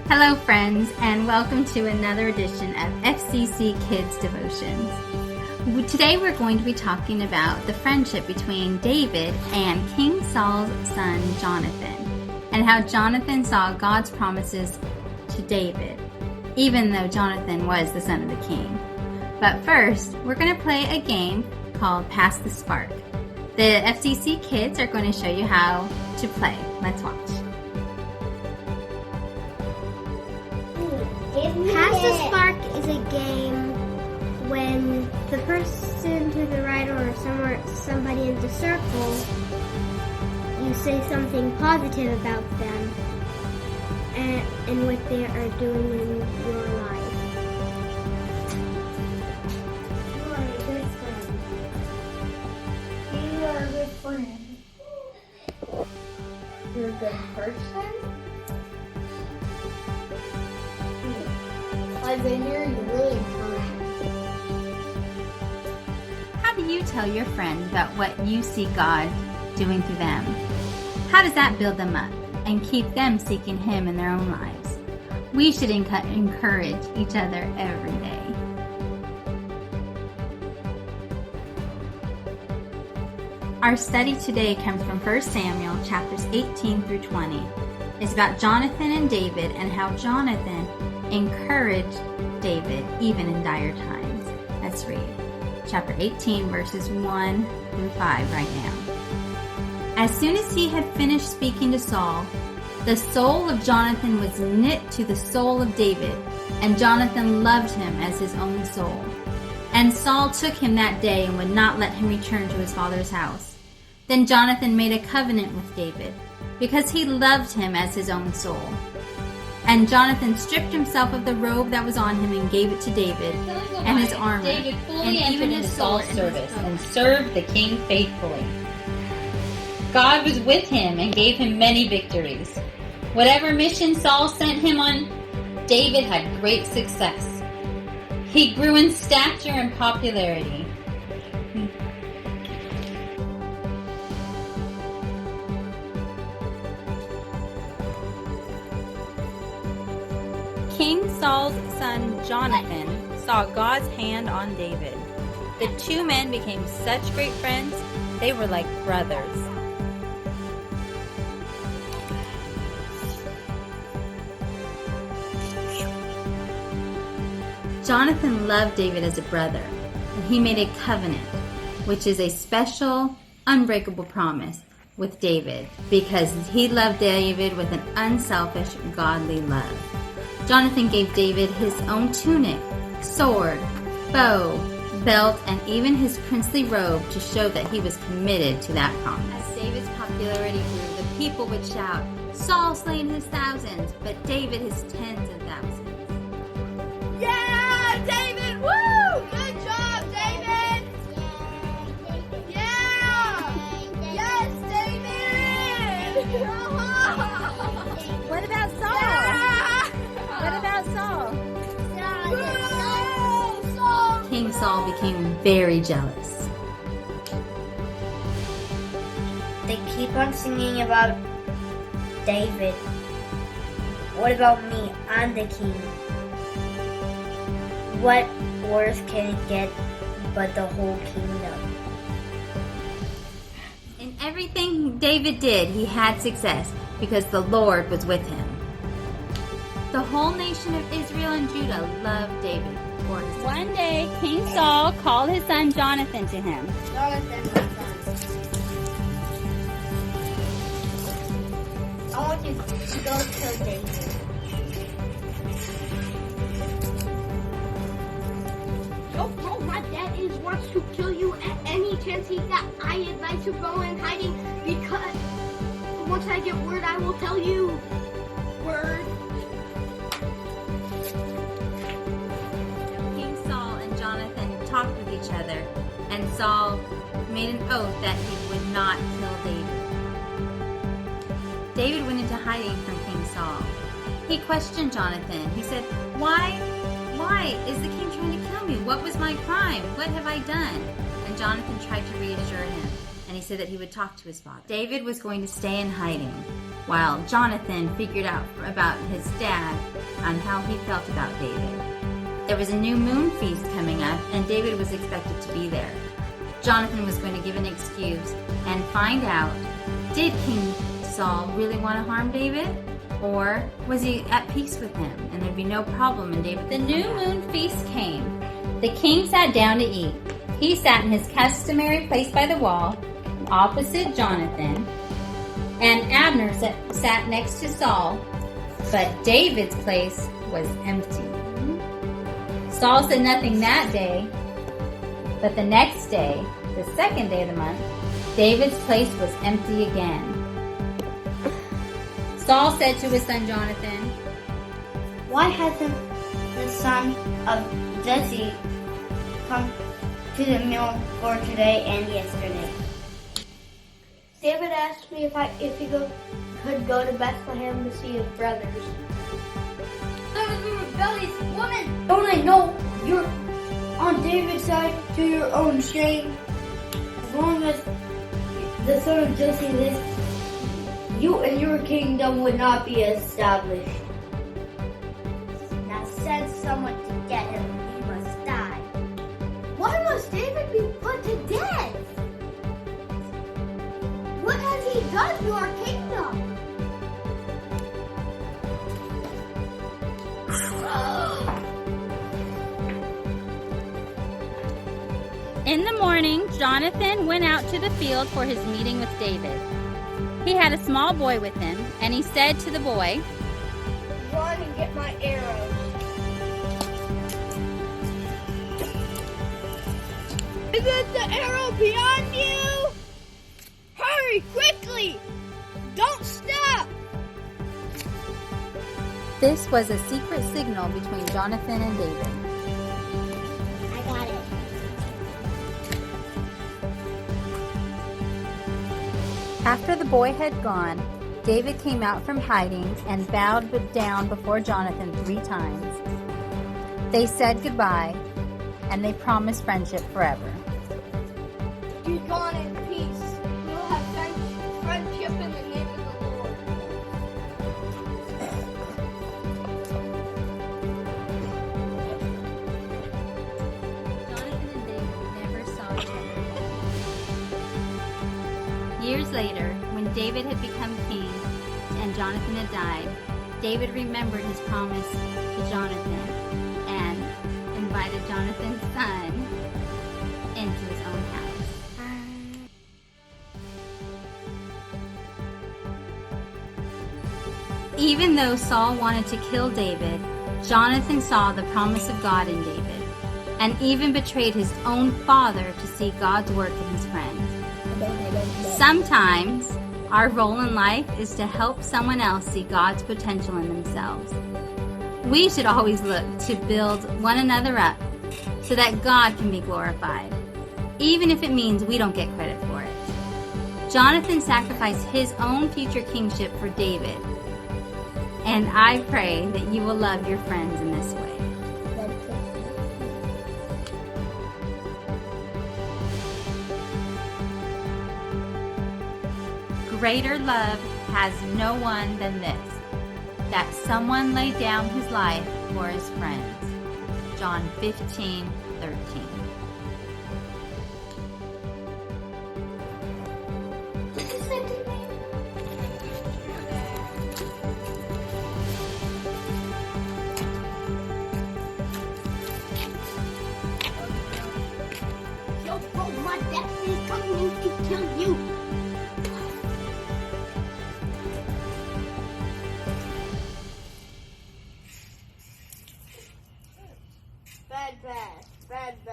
Hello friends, and welcome to another edition of FCC Kids Devotions. Today we're going to be talking about the friendship between David and King Saul's son Jonathan, and how Jonathan saw God's promises to David, even though Jonathan was the son of the king. But first, we're going to play a game called Pass the Spark. The FCC kids are going to show you how to play. Let's watch. Pass the Spark is a game when the person to the right or somebody in the circle, you say something positive about them and what they are doing in your life. You are a good friend. You are a good friend. You're a good person. Xavier, you're really kind. How do you tell your friends about what you see God doing through them? How does that build them up and keep them seeking Him in their own lives? We should encourage each other every day. Our study today comes from 1 Samuel chapters 18 through 20. It's about Jonathan and David and how Jonathan encouraged David even in dire times. Let's read chapter 18 verses 1 through 5 right now. As soon as he had finished speaking to Saul, the soul of Jonathan was knit to the soul of David, and Jonathan loved him as his own soul. And Saul took him that day and would not let him return to his father's house. Then Jonathan made a covenant with David, because he loved him as his own soul. And Jonathan stripped himself of the robe that was on him and gave it to David and his armor, David fully and entered even into his Saul's sword service and and his coat. served the king faithfully. God was with him and gave him many victories. Whatever mission Saul sent him on, David had great success. He grew in stature and popularity. King Saul's son Jonathan saw God's hand on David. The two men became such great friends, they were like brothers. Jonathan loved David as a brother, and he made a covenant, which is a special, unbreakable promise with David, because he loved David with an unselfish, godly love. Jonathan gave David his own tunic, sword, bow, belt, and even his princely robe to show that he was committed to that promise. As David's popularity grew, the people would shout, "Saul slain his thousands, but David his tens of thousands." Yeah, David! Woo! Good job, David! Yeah! Yes, David! What about Saul? Yeah! What about Saul? Woo! Saul! King Saul became very jealous. They keep on singing about David. What about me? I'm the king. What worse can it get but the whole kingdom? In everything David did, he had success because the Lord was with him. The whole nation of Israel and Judah loved David for his. One day, King Saul called his son Jonathan to him. Jonathan, my son. I want you to go kill David. No, my dad wants to kill you at any chance he got. I advise you go in hiding because once I get word, I will tell you. Word. King Saul and Jonathan talked with each other, and Saul made an oath that he would not kill David. David went into hiding from King Saul. He questioned Jonathan. He said, Why is the king trying to kill me? What was my crime? What have I done? And Jonathan tried to reassure him. and he said that he would talk to his father. David was going to stay in hiding while Jonathan figured out about his dad on how he felt about David. There was a new moon feast coming up, and David was expected to be there. Jonathan was going to give an excuse and find out, did King Saul really want to harm David? Or was he at peace with him and there'd be no problem in David? The new moon feast came. The king sat down to eat. He sat in his customary place by the wall, opposite Jonathan, and Abner sat next to Saul, but David's place was empty. Saul said nothing that day, but the next day, the second day of the month, David's place was empty again. Saul said to his son Jonathan, Why hasn't the son of Jesse come to the meal for today and yesterday? David asked me if he could go to Bethlehem to see his brothers. Son of a rebellious woman! Don't I know you're on David's side to your own shame? As long as the son of Jesse lives, you and your kingdom would not be established. Now send someone to get him. He must die. Why must David be put to death? What has he done to our kingdom? In the morning, Jonathan went out to the field for his meeting with David. He had a small boy with him, and he said to the boy, Run and get my arrows. Isn't the arrow beyond you? Hurry, quickly! Don't stop! This was a secret signal between Jonathan and David. I got it. After the boy had gone, David came out from hiding and bowed down before Jonathan 3 times. They said goodbye, and they promised friendship forever. Be gone in peace. We'll have friendship in the name of the Lord. Jonathan and David never saw each other. Years later, when David had become king and Jonathan had died, David remembered his promise to Jonathan and invited Jonathan's son into his own house. Even though Saul wanted to kill David, Jonathan saw the promise of God in David and even betrayed his own father to see God's work in his friend. Sometimes our role in life is to help someone else see God's potential in themselves. We should always look to build one another up so that God can be glorified, even if it means we don't get credit for it. Jonathan sacrificed his own future kingship for David, and I pray that you will love your friends in this way. Greater love has no one than this, that someone lay down his life for his friends. John 15:13. Yo, bro, my destiny is coming to kill you. Bad.